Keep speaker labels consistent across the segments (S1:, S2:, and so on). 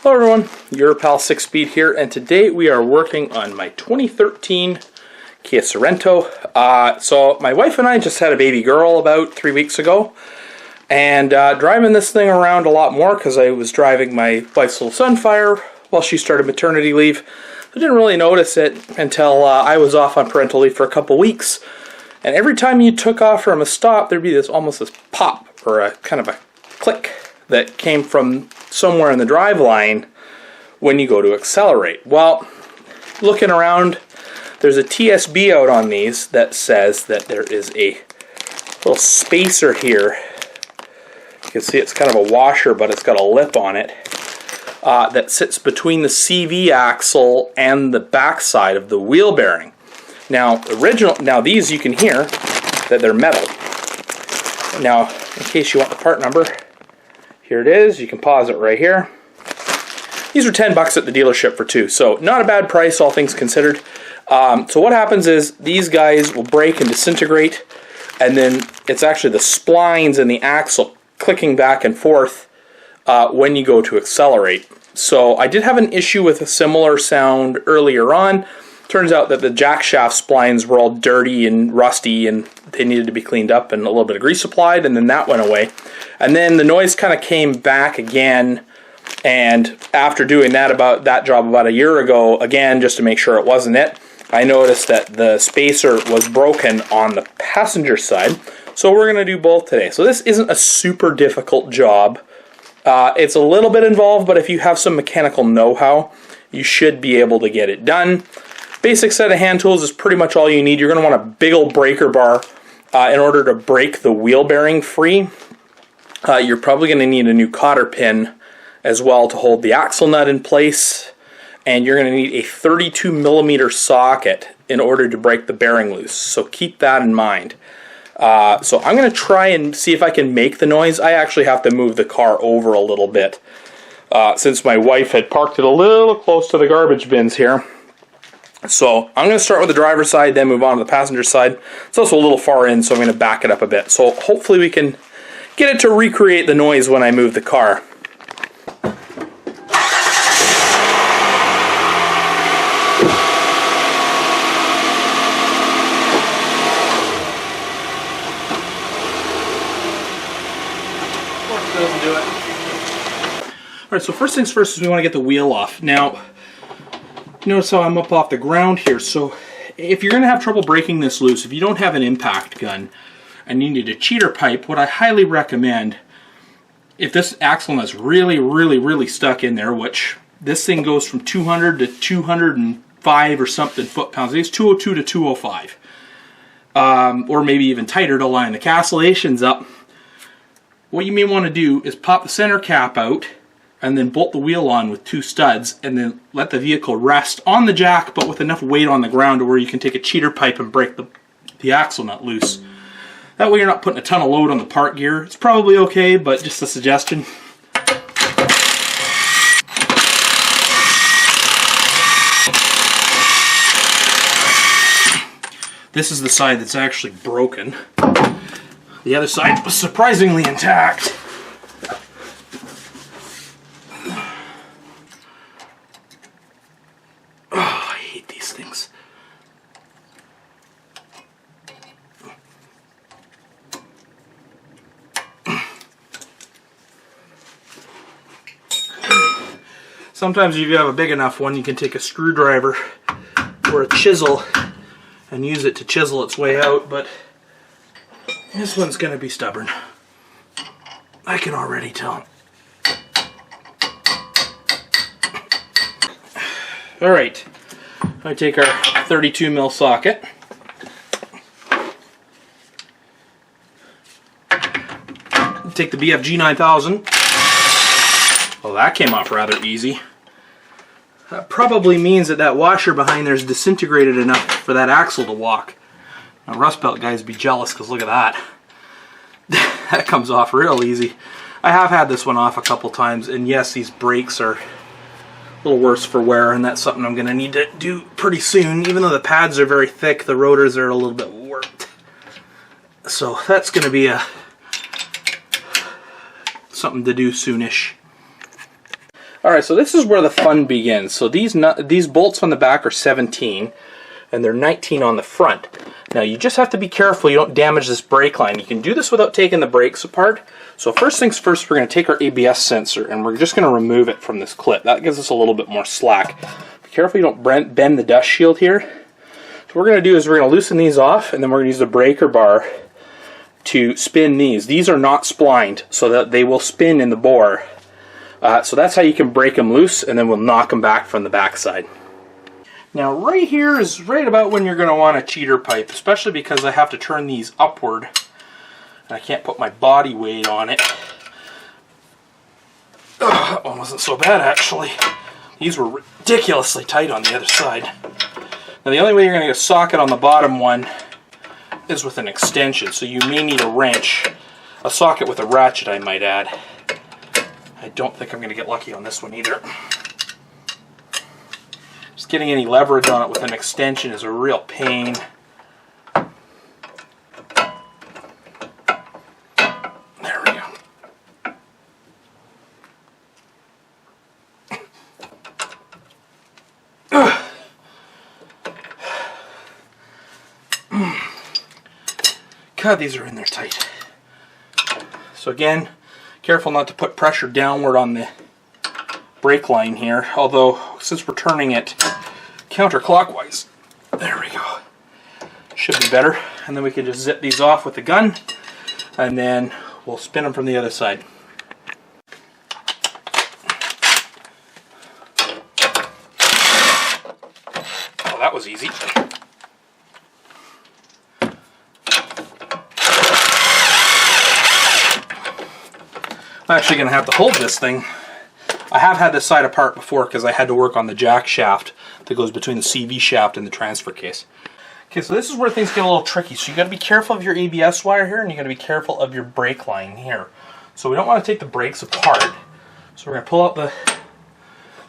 S1: Hello everyone, your pal 6Speed here, and today we are working on my 2013 Kia Sorento. So my wife and I just had a baby girl about 3 weeks ago, and driving this thing around a lot more because I was driving my wife's little Sunfire while she started maternity leave. I didn't really notice it until I was off on parental leave for a couple weeks, and every time you took off from a stop there'd be this almost this pop or a kind of a click that came from somewhere in the driveline when you go to accelerate. Well, looking around, there's a TSB out on these that says that there is a little spacer here. You can see it's kind of a washer, but it's got a lip on it that sits between the CV axle and the backside of the wheel bearing. Now, these you can hear that they're metal. Now, in case you want the part number, here it is. You can pause it right here. These are $10 at the dealership for two, so not a bad price, all things considered. So what happens is these guys will break and disintegrate, and then it's actually the splines and the axle clicking back and forth when you go to accelerate. So I did have an issue with a similar sound earlier on. Turns out that the jack shaft splines were all dirty and rusty and they needed to be cleaned up and a little bit of grease applied, and then that went away. And then the noise kind of came back again, and after doing that job about a year ago, again, just to make sure it wasn't it, I noticed that the spacer was broken on the passenger side. So we're going to do both today. So this isn't a super difficult job. It's a little bit involved, but if you have some mechanical know-how, you should be able to get it done. Basic set of hand tools is pretty much all you need. You're going to want a big old breaker bar in order to break the wheel bearing free. You're probably going to need a new cotter pin as well to hold the axle nut in place. And you're going to need a 32mm socket in order to break the bearing loose. So keep that in mind. So I'm going to try and see if I can make the noise. I actually have to move the car over a little bit since my wife had parked it a little close to the garbage bins here. So I'm going to start with the driver's side, then move on to the passenger side. It's also a little far in, so I'm going to back it up a bit. So hopefully we can get it to recreate the noise when I move the car. Doesn't do it. Alright, so first things first is we want to get the wheel off. Now, notice how I'm up off the ground here, so if you're going to have trouble breaking this loose, if you don't have an impact gun and you need a cheater pipe, what I highly recommend, if this axle nut's really stuck in there, which this thing goes from 200 to 205 or something foot-pounds, it's 202 to 205, or maybe even tighter to line the castellations up. What you may want to do is pop the center cap out and then bolt the wheel on with two studs and then let the vehicle rest on the jack but with enough weight on the ground to where you can take a cheater pipe and break the axle nut loose. That way you're not putting a ton of load on the part gear. It's probably okay, but just a suggestion. This is the side that's actually broken. The other side was surprisingly intact. Oh, I hate these things. Sometimes if you have a big enough one, you can take a screwdriver or a chisel and use it to chisel its way out, but this one's going to be stubborn. I can already tell. Alright, I take our 32mm socket. Take the BFG 9000. Well, that came off rather easy. That probably means that washer behind there is disintegrated enough for that axle to walk. Now, Rust Belt guys be jealous because look at that. That comes off real easy. I have had this one off a couple times, and yes, these brakes are a little worse for wear, and that's something I'm going to need to do pretty soon. Even though the pads are very thick, the rotors are a little bit warped. So that's going to be something to do soonish. Alright, so this is where the fun begins. So these bolts on the back are 17, and they're 19 on the front. Now you just have to be careful you don't damage this brake line. You can do this without taking the brakes apart. So first things first, we're going to take our ABS sensor and we're just going to remove it from this clip. That gives us a little bit more slack. Be careful you don't bend the dust shield here. So what we're going to do is we're going to loosen these off, and then we're going to use the breaker bar to spin these. These are not splined, so that they will spin in the bore. So that's how you can break them loose, and then we'll knock them back from the backside. Now right here is right about when you're going to want a cheater pipe, especially because I have to turn these upward and I can't put my body weight on it. That one wasn't so bad actually. These were ridiculously tight on the other side. Now the only way you're going to get a socket on the bottom one is with an extension, so you may need a wrench, a socket with a ratchet I might add. I don't think I'm going to get lucky on this one either. Just getting any leverage on it with an extension is a real pain. There we go. God, these are in there tight. So again, careful not to put pressure downward on the brake line here, although since we're turning it counterclockwise, there we go, should be better. And then we can just zip these off with the gun, and then we'll spin them from the other side. Oh, that was easy. I'm actually going to have to hold this thing. I have had this side apart before because I had to work on the jack shaft that goes between the CV shaft and the transfer case. Okay, so this is where things get a little tricky. So you got to be careful of your ABS wire here, and you got to be careful of your brake line here. So we don't want to take the brakes apart. So we're going to pull out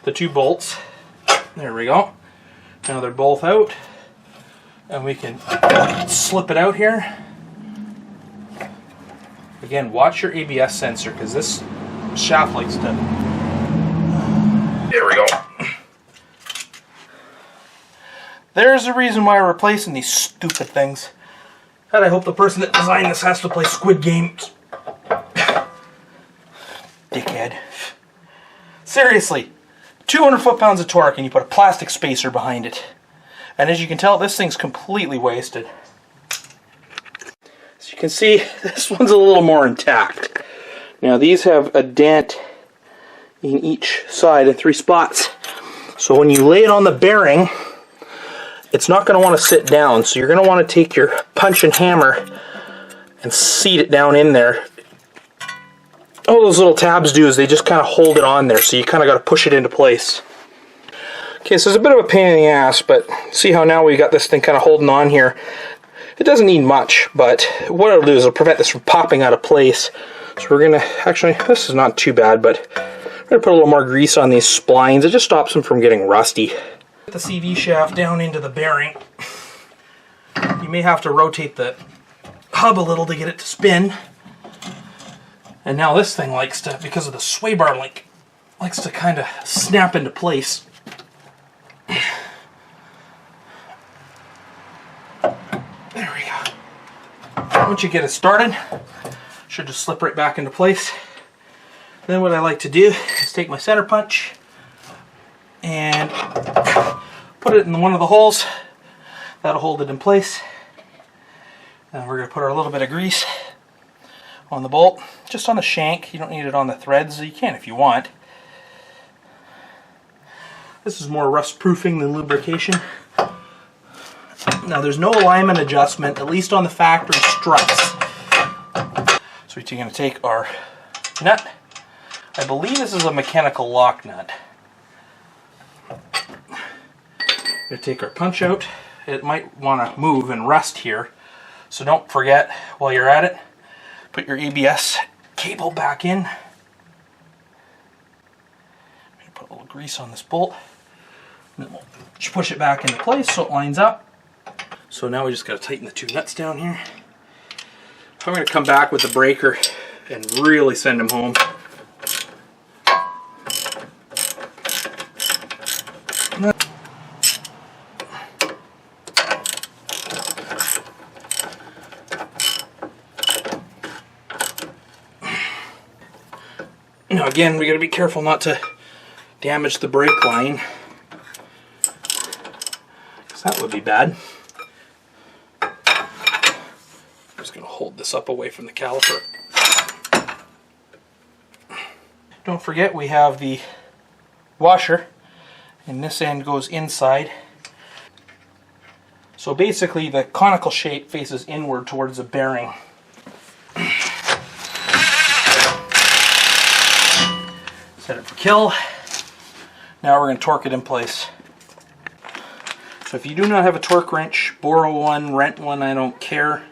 S1: the two bolts. There we go. Now they're both out, and we can slip it out here. Again, watch your ABS sensor because this shaft likes to... There we go. There's a reason why we're replacing these stupid things. God, I hope the person that designed this has to play Squid Games. Dickhead. Seriously, 200 foot-pounds of torque and you put a plastic spacer behind it. And as you can tell, this thing's completely wasted. As you can see, this one's a little more intact. Now these have a dent in each side in 3 spots. So when you lay it on the bearing, it's not going to want to sit down. So you're going to want to take your punch and hammer and seat it down in there. All those little tabs do is they just kind of hold it on there. So you kind of got to push it into place. Okay, so it's a bit of a pain in the ass, but see how now we got this thing kind of holding on here. It doesn't need much, but what it'll do is it'll prevent this from popping out of place. So we're going to, actually, this is not too bad, but we're going to put a little more grease on these splines. It just stops them from getting rusty. Get the CV shaft down into the bearing. You may have to rotate the hub a little to get it to spin. And now this thing likes to, because of the sway bar link, likes to kind of snap into place. There we go. Once you get it started, it should just slip right back into place. Then what I like to do is take my center punch and put it in one of the holes. That'll hold it in place. And we're going to put our little bit of grease on the bolt, just on the shank. You don't need it on the threads. You can if you want. This is more rust proofing than lubrication. Now there's no alignment adjustment, at least on the factory struts. So we're going to take our nut. I believe this is a mechanical lock nut. We're going to take our punch out. It might want to move and rust here. So don't forget, while you're at it, put your ABS cable back in. I'm going to put a little grease on this bolt. And then we'll push it back into place so it lines up. So now we just got to tighten the 2 nuts down here. I'm going to come back with the breaker and really send them home. Now again, we got to be careful not to damage the brake line, because that would be bad. I'm just going to hold this up away from the caliper. Don't forget we have the washer, and this end goes inside. So basically the conical shape faces inward towards the bearing. Set it for kill. Now we're going to torque it in place. So if you do not have a torque wrench, borrow one, rent one, I don't care.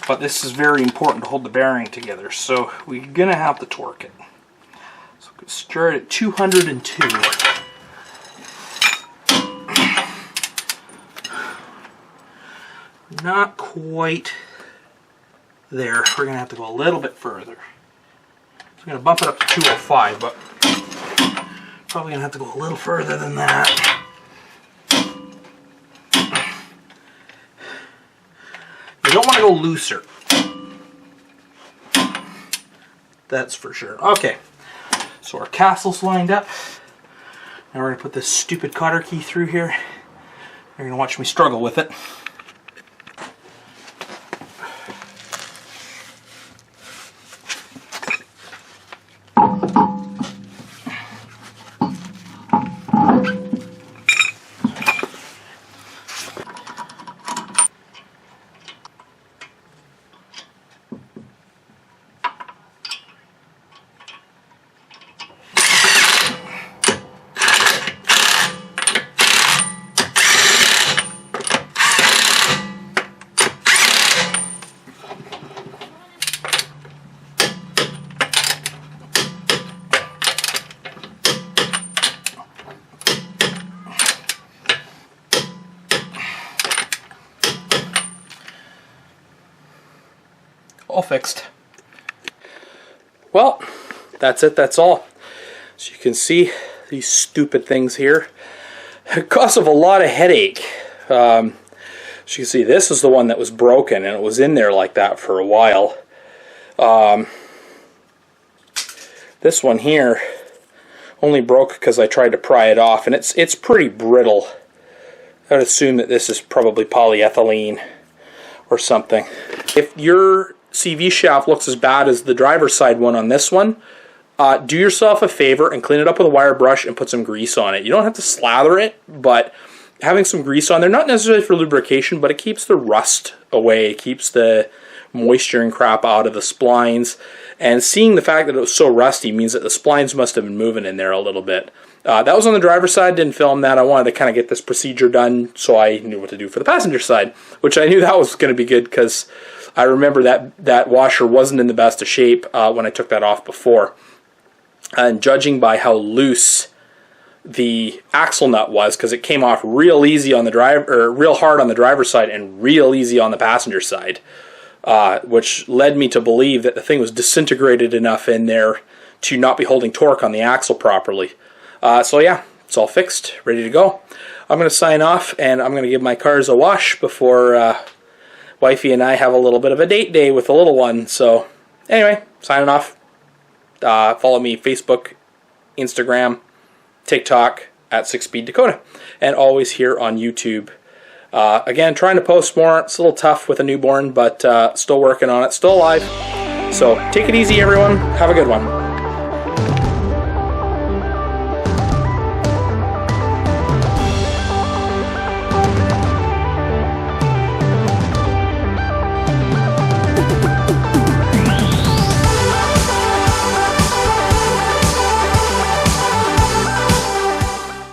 S1: But this is very important to hold the bearing together, so we're going to have to torque it. So start at 202. Not quite there. We're going to have to go a little bit further. So I'm going to bump it up to 205, but probably going to have to go a little further than that. You don't want to go looser. That's for sure. Okay, so our castle's lined up. Now we're going to put this stupid cotter key through here. You're going to watch me struggle with it. All fixed. Well, that's it, that's all. So you can see these stupid things here. Cause of a lot of headache. So you can see this is the one that was broken, and it was in there like that for a while. This one here only broke because I tried to pry it off, and it's pretty brittle. I would assume that this is probably polyethylene or something. If your CV shaft looks as bad as the driver's side one on this one, do yourself a favor and clean it up with a wire brush and put some grease on it. You don't have to slather it, but having some grease on there, not necessarily for lubrication, but it keeps the rust away, it keeps the moisture and crap out of the splines. And seeing the fact that it was so rusty means that the splines must have been moving in there a little bit. That was on the driver's side, didn't film that. I wanted to kind of get this procedure done so I knew what to do for the passenger side, which I knew that was going to be good because I remember that washer wasn't in the best of shape when I took that off before. And judging by how loose the axle nut was, because it came off real easy on the real hard on the driver's side and real easy on the passenger side, which led me to believe that the thing was disintegrated enough in there to not be holding torque on the axle properly. So yeah, it's all fixed, ready to go. I'm going to sign off, and I'm going to give my cars a wash before wifey and I have a little bit of a date day with the little one. So anyway, signing off. Follow me Facebook, Instagram, TikTok at 6Speed Dakota, and always here on YouTube. Again, trying to post more. It's a little tough with a newborn, but still working on it, still alive. So take it easy, everyone. Have a good one.